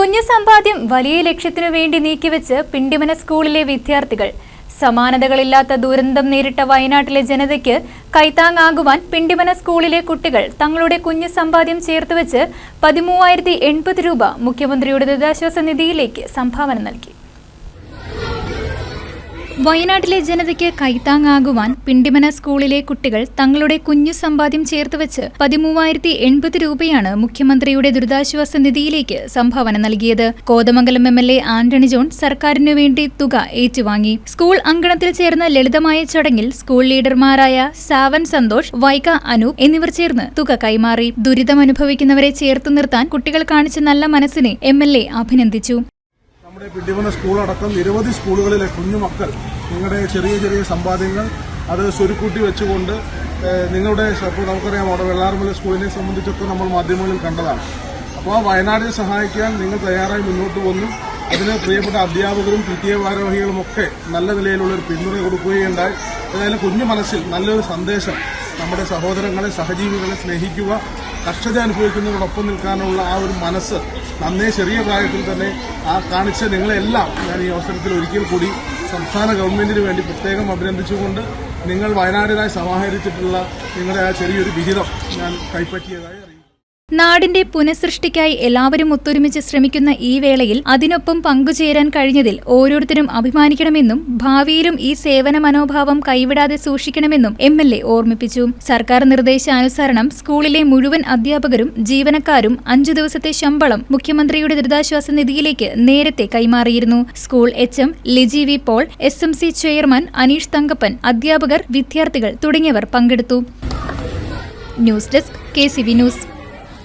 കുഞ്ഞു സമ്പാദ്യം വലിയ ലക്ഷ്യത്തിനു വേണ്ടി നീക്കിവെച്ച് പിണ്ടിമന സ്കൂളിലെ വിദ്യാർത്ഥികൾ. സമാനതകളില്ലാത്ത ദുരന്തം നേരിട്ട വയനാട്ടിലെ ജനതയ്ക്ക് കൈത്താങ്ങാകുവാൻ പിണ്ടിമന സ്കൂളിലെ കുട്ടികൾ തങ്ങളുടെ കുഞ്ഞു സമ്പാദ്യം ചേർത്തുവെച്ച് 13,080 രൂപ മുഖ്യമന്ത്രിയുടെ ദുരിതാശ്വാസ നിധിയിലേക്ക് സംഭാവന നൽകി. വയനാട്ടിലെ ജനതയ്ക്ക് കൈത്താങ്ങാകുവാൻ പിണ്ടിമന സ്കൂളിലെ കുട്ടികൾ തങ്ങളുടെ കുഞ്ഞു സമ്പാദ്യം ചേർത്തുവെച്ച് 13,080 രൂപയാണ് മുഖ്യമന്ത്രിയുടെ ദുരിതാശ്വാസ നിധിയിലേക്ക് സംഭാവന നൽകിയത്. കോതമംഗലം MLA ആന്റണി ജോൺ സർക്കാരിനു വേണ്ടി തുക ഏറ്റുവാങ്ങി. സ്കൂൾ അങ്കണത്തിൽ ചേർന്ന ലളിതമായ ചടങ്ങിൽ സ്കൂൾ ലീഡർമാരായ സാവൻ സന്തോഷ്, വൈക അനൂപ് എന്നിവർ ചേർന്ന് തുക കൈമാറി. ദുരിതമനുഭവിക്കുന്നവരെ ചേർത്തു നിർത്താൻ കുട്ടികൾ കാണിച്ച നല്ല മനസ്സിനെ MLA അഭിനന്ദിച്ചു. നമ്മുടെ പിണ്ടിമന സ്കൂളടക്കം നിരവധി സ്കൂളുകളിലെ കുഞ്ഞുമക്കൾ നിങ്ങളുടെ ചെറിയ ചെറിയ സമ്പാദ്യങ്ങൾ അത് സ്വരുക്കൂട്ടി വെച്ചുകൊണ്ട് നിങ്ങളുടെ ഇപ്പോൾ നമുക്കറിയാം അവിടെ വെള്ളാർമല സ്കൂളിനെ സംബന്ധിച്ചൊക്കെ നമ്മൾ മാധ്യമങ്ങളിൽ കണ്ടതാണ്. അപ്പോൾ വയനാടിനെ സഹായിക്കാൻ നിങ്ങൾ തയ്യാറായി മുന്നോട്ട് വന്നു. അതിന് പ്രിയപ്പെട്ട അധ്യാപകരും PTA ഭാരവാഹികളും ഒക്കെ നല്ല നിലയിലുള്ള ഒരു പിന്തുണ കൊടുക്കുകയുണ്ടായി. ഏതായാലും കുഞ്ഞു മനസ്സിൽ നല്ലൊരു സന്ദേശം, നമ്മുടെ സഹോദരങ്ങളെ സഹജീവികളെ സ്നേഹിക്കുക, കഷ്ടത അനുഭവിക്കുന്നതോടൊപ്പം നിൽക്കാനുള്ള ആ ഒരു മനസ്സ് നന്നേ ചെറിയ പ്രായത്തിൽ തന്നെ കാണിച്ച നിങ്ങളെല്ലാം ഞാൻ ഈ അവസരത്തിൽ ഒരിക്കൽ കൂടി സംസ്ഥാന ഗവൺമെന്റിന് വേണ്ടി പ്രത്യേകം അഭിനന്ദിച്ചുകൊണ്ട് നിങ്ങൾ വയനാടിനായി സമാഹരിച്ചിട്ടുള്ള നിങ്ങളുടെ ആ ചെറിയൊരു വിഹിതം ഞാൻ കൈപ്പറ്റിയതായി അറിയിച്ചു. നാടിന്റെ പുനഃസൃഷ്ടിക്കായി എല്ലാവരും ഒത്തൊരുമിച്ച് ശ്രമിക്കുന്ന ഈ വേളയിൽ അതിനൊപ്പം പങ്കുചേരാൻ കഴിഞ്ഞതിൽ ഓരോരുത്തരും അഭിമാനിക്കണമെന്നും ഭാവിയിലും ഈ സേവന മനോഭാവം കൈവിടാതെ സൂക്ഷിക്കണമെന്നും MLA ഓർമ്മിപ്പിച്ചു. സർക്കാർ നിർദ്ദേശാനുസരണം സ്കൂളിലെ മുഴുവൻ അധ്യാപകരും ജീവനക്കാരും 5 ദിവസത്തെ ശമ്പളം മുഖ്യമന്ത്രിയുടെ ദുരിതാശ്വാസ നിധിയിലേക്ക് നേരത്തെ കൈമാറിയിരുന്നു. School HM Liji V Paul, SMC chairman Aneesh Thankappan, അധ്യാപകർ, വിദ്യാർത്ഥികൾ തുടങ്ങിയവർ പങ്കെടുത്തു. News desk KCV news.